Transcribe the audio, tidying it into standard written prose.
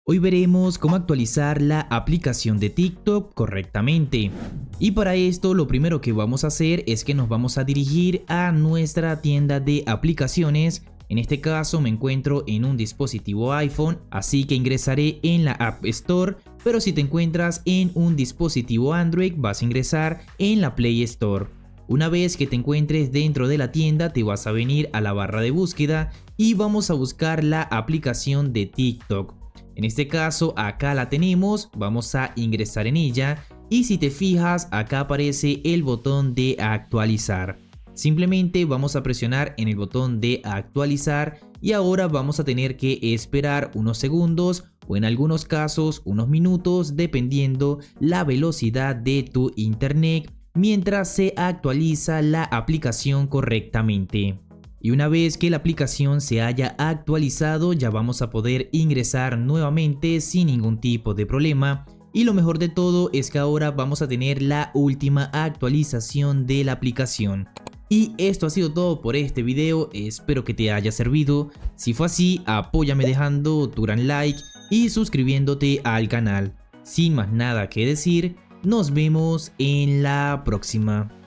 Hoy veremos cómo actualizar la aplicación de TikTok correctamente. Y para esto lo primero que vamos a hacer es que nos vamos a dirigir a nuestra tienda de aplicaciones. En este caso me encuentro en un dispositivo iPhone, así que ingresaré en la App Store, pero si te encuentras en un dispositivo Android vas a ingresar en la Play Store. Una vez que te encuentres dentro de la tienda te vas a venir a la barra de búsqueda y vamos a buscar la aplicación de TikTok. En este caso acá la tenemos, vamos a ingresar en ella y si te fijas acá aparece el botón de actualizar. Simplemente vamos a presionar en el botón de actualizar y ahora vamos a tener que esperar unos segundos o en algunos casos unos minutos dependiendo la velocidad de tu internet mientras se actualiza la aplicación correctamente. Y una vez que la aplicación se haya actualizado ya vamos a poder ingresar nuevamente sin ningún tipo de problema. Y lo mejor de todo es que ahora vamos a tener la última actualización de la aplicación. Y esto ha sido todo por este video, espero que te haya servido. Si fue así, apóyame dejando tu gran like y suscribiéndote al canal. Sin más nada que decir, nos vemos en la próxima.